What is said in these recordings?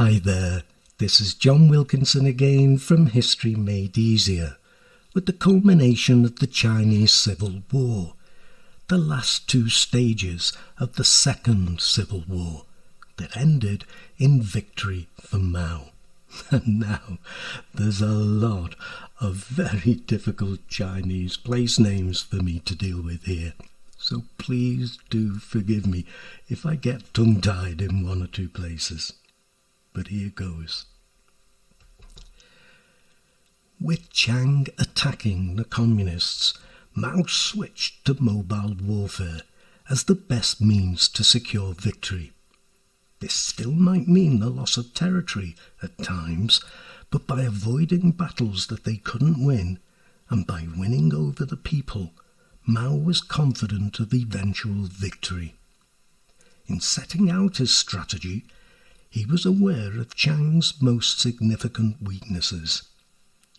Hi there, this is John Wilkinson again from History Made Easier, with the culmination of the Chinese Civil War, the last two stages of the Second Civil War that ended in victory for Mao. And now there's a lot of very difficult Chinese place names for me to deal with here, so please do forgive me if I get tongue-tied in one or two places. But here goes. With Chiang attacking the communists, Mao switched to mobile warfare as the best means to secure victory. This still might mean the loss of territory at times, but by avoiding battles that they couldn't win, and by winning over the people, Mao was confident of eventual victory. In setting out his strategy, he was aware of Chiang's most significant weaknesses.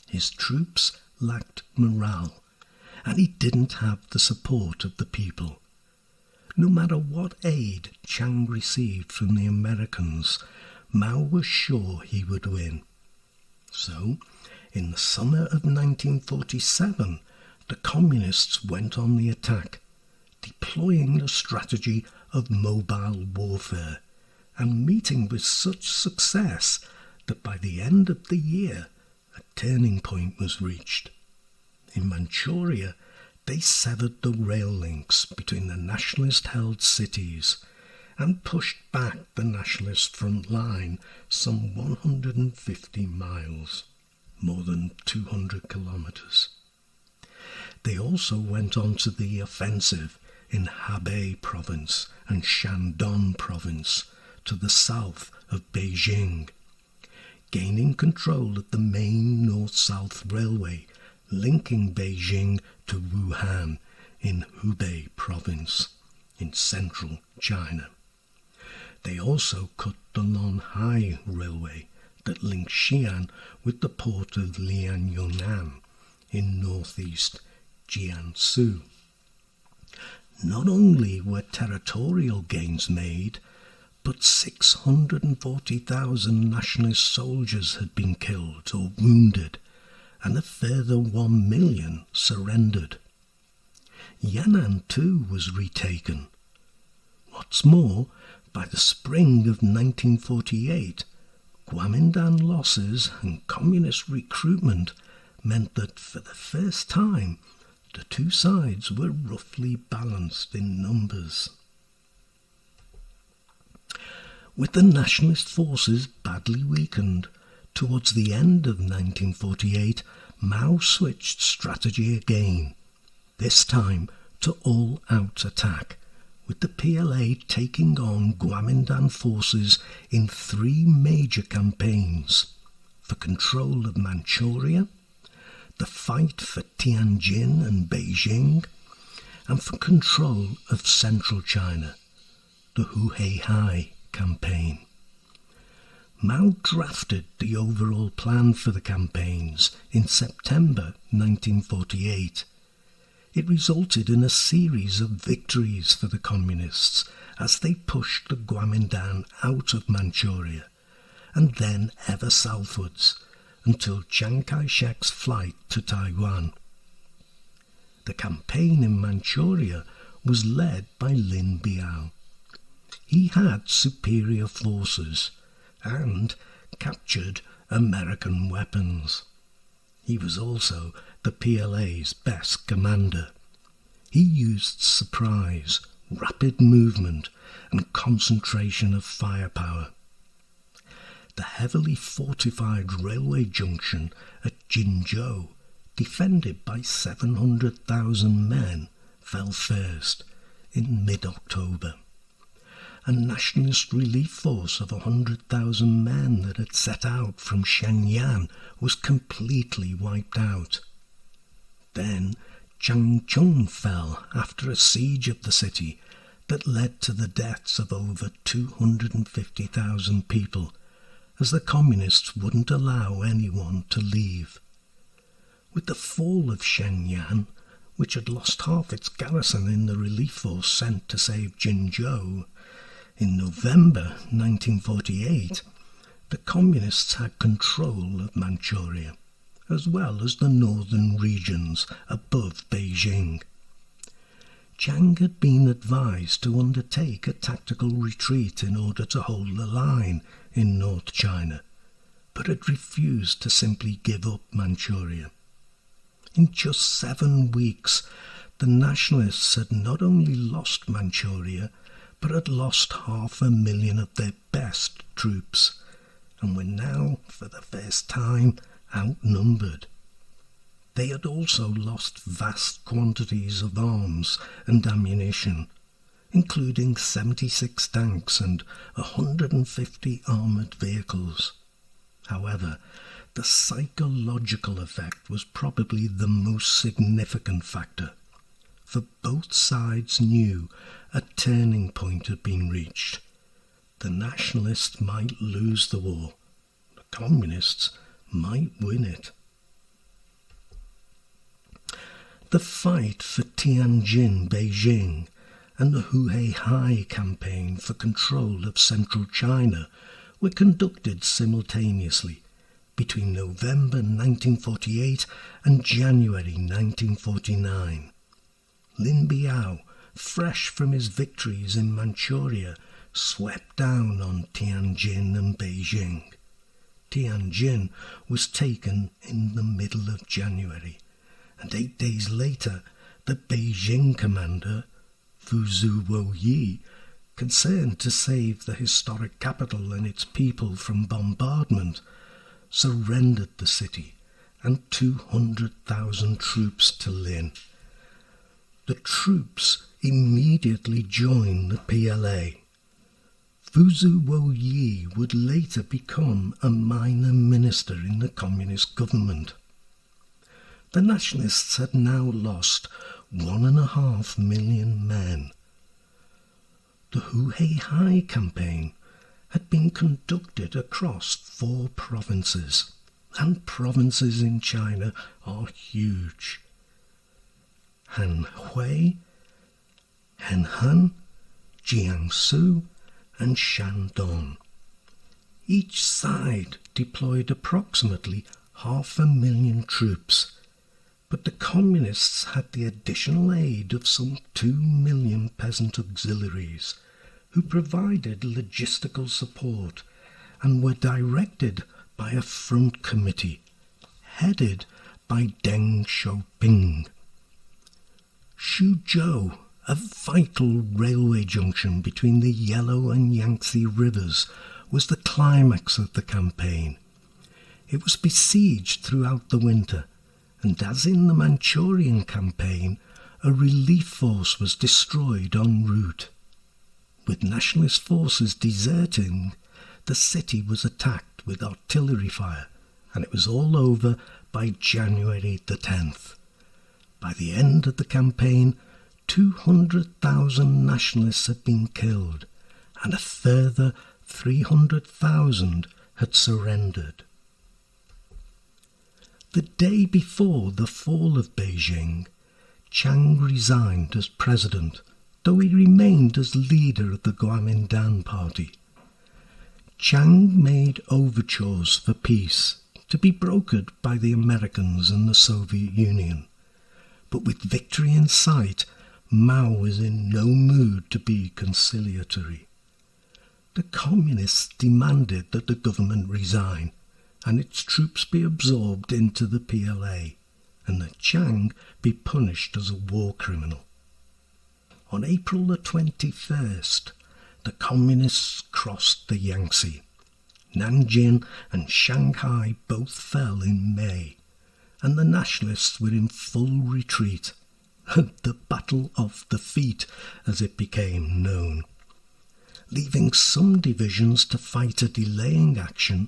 His troops lacked morale, and he didn't have the support of the people. No matter what aid Chiang received from the Americans, Mao was sure he would win. So, in the summer of 1947, the Communists went on the attack, deploying the strategy of mobile warfare, and meeting with such success that by the end of the year a turning point was reached. In Manchuria, they severed the rail links between the nationalist-held cities and pushed back the nationalist front line some 150 miles, more than 200 kilometres. They also went on to the offensive in Hebei province and Shandong province, to the south of Beijing, gaining control of the main north-south railway linking Beijing to Wuhan in Hubei province in central China. They also cut the Longhai railway that linked Xi'an with the port of Lianyunnan in northeast Jiangsu. Not only were territorial gains made, but 640,000 nationalist soldiers had been killed or wounded, and a further 1 million surrendered. Yan'an too was retaken. What's more, by the spring of 1948, Kuomintang losses and communist recruitment meant that for the first time the two sides were roughly balanced in numbers. With the nationalist forces badly weakened, towards the end of 1948, Mao switched strategy again, this time to all-out attack, with the PLA taking on Kuomintang forces in 3 major campaigns: for control of Manchuria, the fight for Tianjin and Beijing, and for control of central China, the Huhai campaign. Mao drafted the overall plan for the campaigns in September 1948. It resulted in a series of victories for the Communists as they pushed the Kuomintang out of Manchuria and then ever southwards until Chiang Kai-shek's flight to Taiwan. The campaign in Manchuria was led by Lin Biao. He had superior forces and captured American weapons. He was also the PLA's best commander. He used surprise, rapid movement, and concentration of firepower. The heavily fortified railway junction at Jinzhou, defended by 700,000 men, fell first in mid-October. A nationalist relief force of 100,000 men that had set out from Shenyang was completely wiped out. Then Changchun fell after a siege of the city that led to the deaths of over 250,000 people, as the Communists wouldn't allow anyone to leave. With the fall of Shenyang, which had lost half its garrison in the relief force sent to save Jinzhou, in November 1948, The Communists had control of Manchuria, as well as the northern regions above Beijing. Chiang had been advised to undertake a tactical retreat in order to hold the line in North China, but had refused to simply give up Manchuria. In just 7 weeks, the nationalists had not only lost Manchuria, but had lost 500,000 of their best troops, and were now, for the first time, outnumbered. They had also lost vast quantities of arms and ammunition, including 76 tanks and 150 armoured vehicles. However, the psychological effect was probably the most significant factor, for both sides knew a turning point had been reached. The nationalists might lose the war. The communists might win it. The fight for Tianjin, Beijing, and the Huhai campaign for control of central China were conducted simultaneously between November 1948 and January 1949. Lin Biao, fresh from his victories in Manchuria, swept down on Tianjin and Beijing. Tianjin was taken in the middle of January, and 8 days later the Beijing commander, Fu Zuoyi, concerned to save the historic capital and its people from bombardment, surrendered the city and 200,000 troops to Lin. The troops immediately joined the PLA. Fu Zuoyi would later become a minor minister in the communist government. The nationalists had now lost 1.5 million men. The Huhai campaign had been conducted across 4 provinces, and provinces in China are huge. Anhui, Henan, Jiangsu, and Shandong. Each side deployed approximately 500,000 troops, but the communists had the additional aid of some 2 million peasant auxiliaries, who provided logistical support and were directed by a front committee headed by Deng Xiaoping. Suzhou, a vital railway junction between the Yellow and Yangtze rivers, was the climax of the campaign. It was besieged throughout the winter, and as in the Manchurian campaign, a relief force was destroyed en route. With nationalist forces deserting, the city was attacked with artillery fire, and it was all over by January the 10th. By the end of the campaign, 200,000 nationalists had been killed, and a further 300,000 had surrendered. The day before the fall of Beijing, Chiang resigned as president, though he remained as leader of the Kuomintang party. Chiang made overtures for peace, to be brokered by the Americans and the Soviet Union. But with victory in sight, Mao was in no mood to be conciliatory. The communists demanded that the government resign and its troops be absorbed into the PLA, and that Chiang be punished as a war criminal. On April the 21st, the communists crossed the Yangtze. Nanjing and Shanghai both fell in May, and the nationalists were in full retreat, the Battle of the Feet, as it became known. Leaving some divisions to fight a delaying action,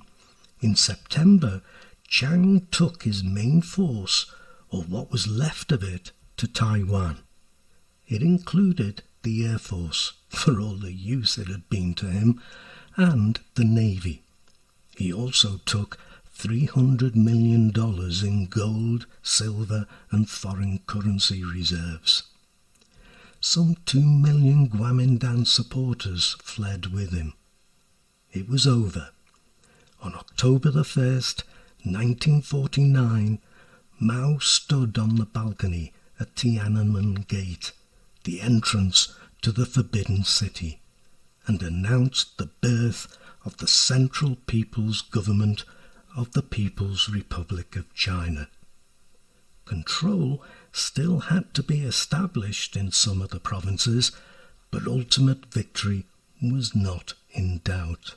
in September, Chiang took his main force, or what was left of it, to Taiwan. It included the Air Force, for all the use it had been to him, and the Navy. He also took $300 million in gold, silver and foreign currency reserves. Some 2 million Kuomintang supporters fled with him. It was over. On October the 1st, 1949, Mao stood on the balcony at Tiananmen Gate, the entrance to the Forbidden City, and announced the birth of the Central People's Government of the People's Republic of China. Control still had to be established in some of the provinces, but ultimate victory was not in doubt.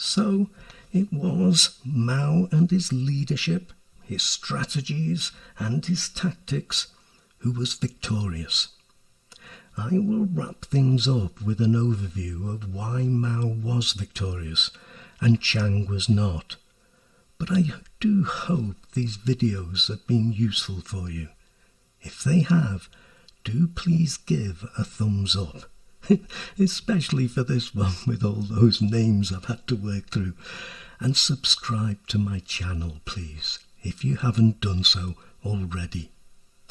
So it was Mao and his leadership, his strategies and his tactics who was victorious. I will wrap things up with an overview of why Mao was victorious and Chiang was not. But I do hope these videos have been useful for you. If they have, do please give a thumbs up. Especially for this one with all those names I've had to work through. And subscribe to my channel, please, if you haven't done so already.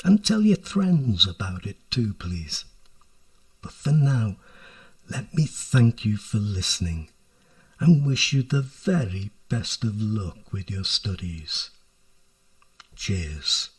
And tell your friends about it too, please. But for now, let me thank you for listening and wish you the very best of luck with your studies. Cheers.